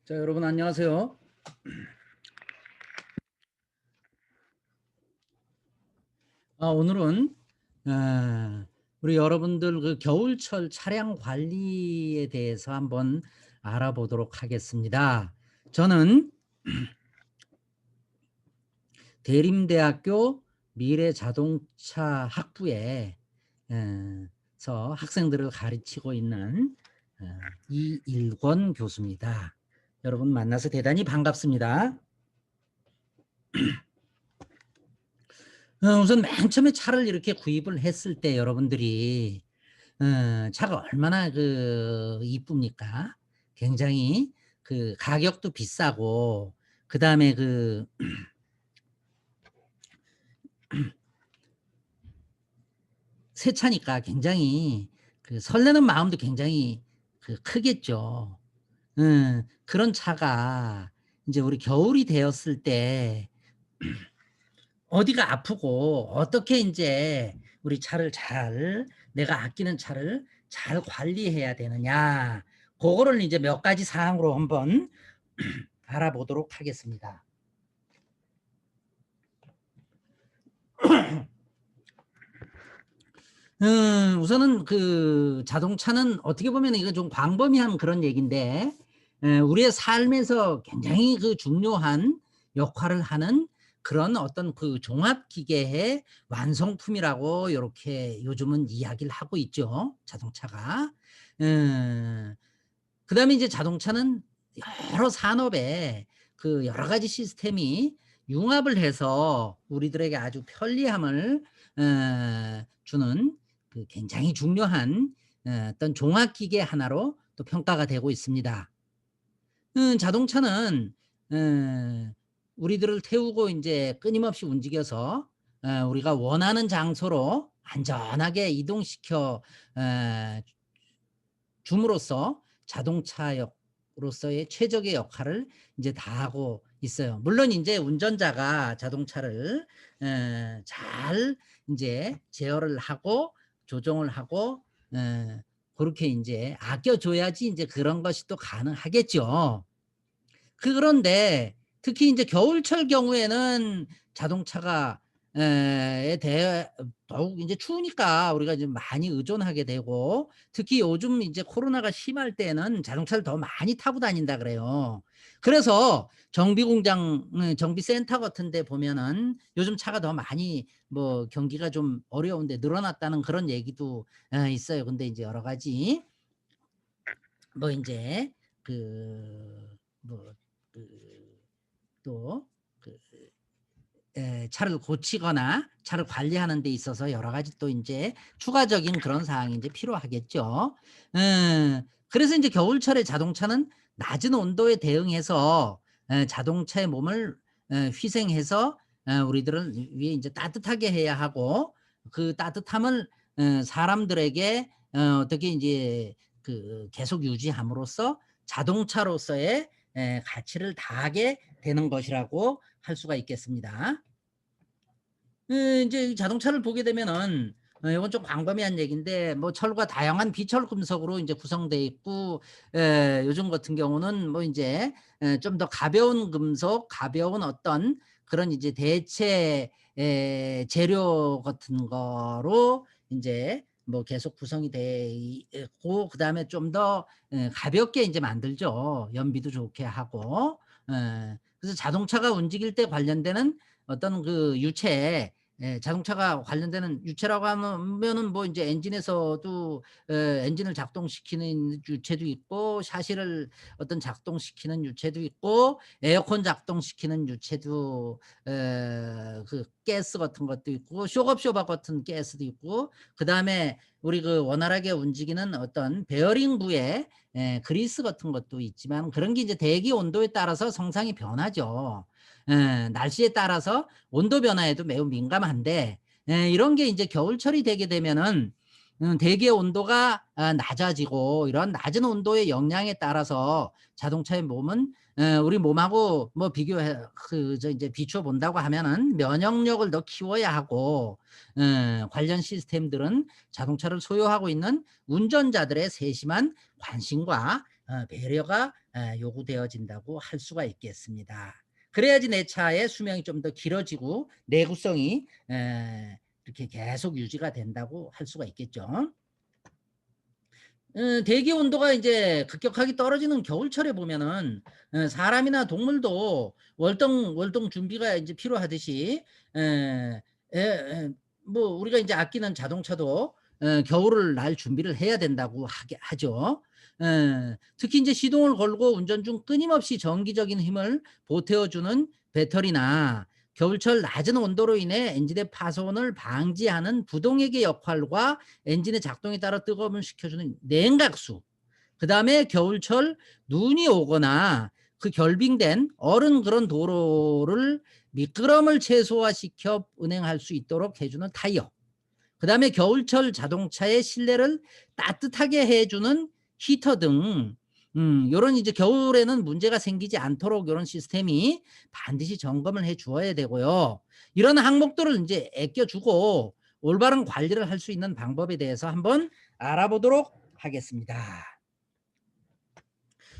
자, 여러분 안녕하세요. 오늘은 우리 여러분들 그 겨울철 차량 관리에 대해서 한번 알아보도록 하겠습니다. 저는 대림대학교 미래자동차 학부에 서 학생들을 가르치고 있는 이일권 교수입니다. 여러분 만나서 대단히 반갑습니다. 우선 맨 처음에 차를 이렇게 구입을 했을 때 여러분들이 차가 얼마나 이쁩니까? 굉장히 그 가격도 비싸고 그다음에 새 차니까 굉장히 그 설레는 마음도 굉장히 크겠죠. 그런 차가 이제 우리 겨울이 되었을 때 어디가 아프고 어떻게 인제 우리 차를 잘 내가 아끼는 차를 잘 관리해야 되느냐 고거를 이제 몇 가지 사항으로 한번 알아보도록 하겠습니다. 우선은 그 자동차는 어떻게 보면 이거 좀 광범위한 그런 얘기인데 우리의 삶에서 굉장히 중요한 역할을 하는 그런 어떤 그 종합 기계의 완성품이라고 요렇게 요즘은 이야기를 하고 있죠, 자동차가. 음 그다음에 이제 자동차는 여러 산업에 그 여러 가지 시스템이 융합을 해서 우리들에게 아주 편리함을 주는 그 굉장히 중요한 어떤 종합 기계 하나로 또 평가가 되고 있습니다. 자동차는 우리들을 태우고 인제 끊임없이 움직여서 우리가 원하는 장소로 안전하게 이동시켜 줌으로써 자동차역으로서의 최적의 역할을 인제 다하고 있어요. 물론 인제 운전자가 자동차를 잘 인제 제어를 하고 조정을 하고 고렇게 인제 아껴 줘야지 인제 그런 것이 또 가능하겠죠. 그런데 특히 인제 겨울철 경우에는 자동차가 에 대해 더욱 인제 추우니까 우리가 좀 많이 의존하게 되고 특히 요즘 인제 코로나가 심할 때는 자동차를 더 많이 타고 다닌다 그래요. 그래서 정비 공장 정비센터 같은 데 보면은 요즘 차가 더 많이 뭐 경기가 좀 어려운데 늘어났다는 그런 얘기도 있어요. 근데 인제 여러 가지 뭐 인제 뭐 또 그 차를 고치거나 차를 관리하는 데 있어서 여러 가지 또 인제 추가적인 그런 사항이 인제 필요하겠죠. 그래서 인제 겨울철에 자동차는 낮은 온도에 대응해서 자동차의 몸을 희생해서 우리들을 위해 인제 따뜻하게 해야 하고 그 따뜻함을 사람들에게 어떻게 인제 계속 유지함으로써 자동차로서의 가치를 다하게 되는 것이라고 할 수가 있겠습니다. 인제 자동차를 보게 되면은 이건 좀 광범위한 얘기인데 뭐 철과 다양한 비철 금속으로 인제 구성되어 있고 요즘 같은 경우는 뭐 인제 좀 더 가벼운 금속, 가벼운 어떤 그런 이제 대체 재료 같은 거로 인제 뭐 계속 구성이 돼 있고 그다음에 좀 더 가볍게 인제 만들죠. 연비도 좋게 하고. 그래서 자동차가 움직일 때 관련되는 어떤 그 유체 자동차가 관련되는 유체라고 하면은 뭐 인제 엔진에서도 엔진을 작동시키는 유체도 있고 샤시를 어떤 작동시키는 유체도 있고 에어컨 작동시키는 유체도 가스 같은 것도 있고 쇼겁쇼박 같은 가스도 있고 그다음에 우리 원활하게 움직이는 어떤 베어링 부에 그리스 같은 것도 있지만 그런 게 이제 대기 온도에 따라서 성상이 변하죠. 날씨에 따라서 온도 변화에도 매우 민감한데 이런 게 인제 겨울철이 되게 되면은 대기의 온도가 낮아지고 이런 낮은 온도의 영향에 따라서 자동차의 몸은 우리 몸하고 뭐 비교해 인제 비추어 본다고 하면은 면역력을 더 키워야 하고 관련 시스템들은 자동차를 소유하고 있는 운전자들의 세심한 관심과 배려가 요구되어진다고 할 수가 있겠습니다. 그래야지 내 차의 수명이 좀 더 길어지고 내구성이 이렇게 계속 유지가 된다고 할 수가 있겠죠. 대기 온도가 이제 급격하게 떨어지는 겨울철에 보면은 사람이나 동물도 월동 준비가 이제 필요하듯이 에, 뭐 우리가 이제 아끼는 자동차도 겨울을 날 준비를 해야 된다고 하죠. 특히 이제 시동을 걸고 운전 중 끊임없이 전기적인 힘을 보태어주는 배터리나 겨울철 낮은 온도로 인해 엔진의 파손을 방지하는 부동액의 역할과 엔진의 작동에 따라 뜨거움을 식혀주는 냉각수, 그다음에 겨울철 눈이 오거나 그 결빙된 얼은 그런 도로를 미끄럼을 최소화시켜 운행할 수 있도록 해주는 타이어, 그다음에 겨울철 자동차의 실내를 따뜻하게 해주는 히터 등 요런 이제 겨울에는 문제가 생기지 않도록 요런 시스템이 반드시 점검을 해 주어야 되고요. 이런 항목들을 인제 아껴 주고 올바른 관리를 할 수 있는 방법에 대해서 한번 알아보도록 하겠습니다.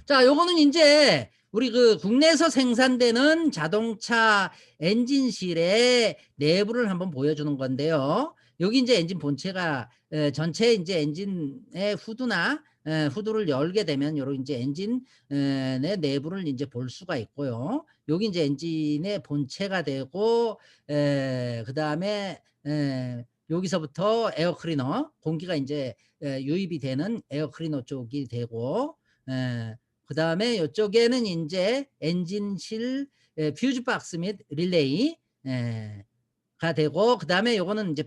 자, 요거는 인제 우리 그 국내에서 생산되는 자동차 엔진실의 내부를 한번 보여주는 건데요. 여기 인제 엔진 본체가 전체 인제 엔진의 후드나 후드를 열게 되면 요런 인제 엔진 의 내부를 인제 볼 수가 있고요. 여기 인제 엔진의 본체가 되고 그다음에 여기서부터 에어 클리너, 공기가 인제 유입이 되는 에어 클리너 쪽이 되고 그다음에 요쪽에는 인제 엔진실 퓨즈 박스 및 릴레이 가 되고, 그다음에 요거는 인제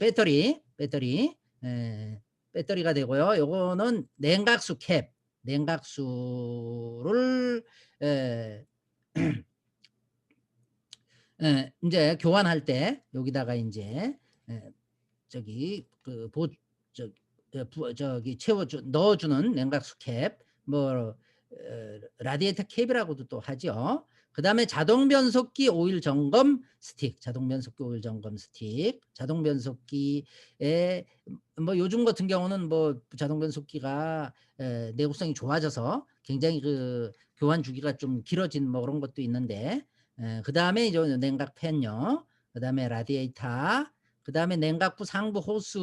배터리가 되고요. 요거는 냉각수 캡, 냉각수를 에 인제 교환할 때 여기다가 인제 에 저기 그 보 저 부 저기 넣어 주는 냉각수 캡, 뭐 라디에이터 캡이라고도 또 하죠. 그다음에 자동 변속기 오일 점검 스틱, 자동 변속기 오일 점검 스틱, 자동 변속기에 뭐 요즘 같은 경우는 뭐 자동 변속기가 내구성이 좋아져서 굉장히 그 교환 주기가 좀 길어진 뭐 그런 것도 있는데, 그다음에 이제 냉각 팬요. 그다음에 라디에이터, 그다음에 냉각부 상부 호스,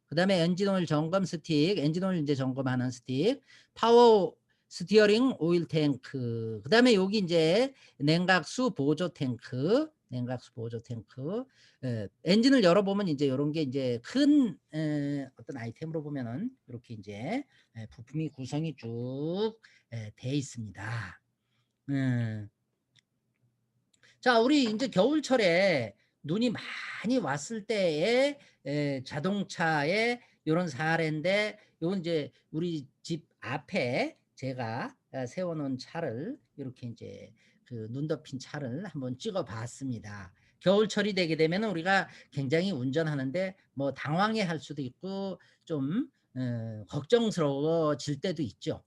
그다음에 엔진 오일 점검 스틱, 엔진 오일 인제 점검하는 스틱, 파워 스티어링 오일 탱크, 그다음에 여기 인제 냉각수 보조 탱크, 냉각수 보조 탱크. 엔진을 열어 보면 인제 요런 게 인제 큰 어떤 아이템으로 보면은 요렇게 인제 부품이 구성이 쭉 돼 있습니다. 음. 자, 우리 인제 겨울철에 눈이 많이 왔을 때의 자동차의 요런 사례인데, 요건 인제 우리 집 앞에 제가 세워 놓은 차를 요렇게 인제 그 눈 덮인 차를 한번 찍어 봤습니다. 겨울철이 되게 되면은 우리가 굉장히 운전하는데 뭐 당황해 할 수도 있고 좀 걱정스러워질 때도 있죠.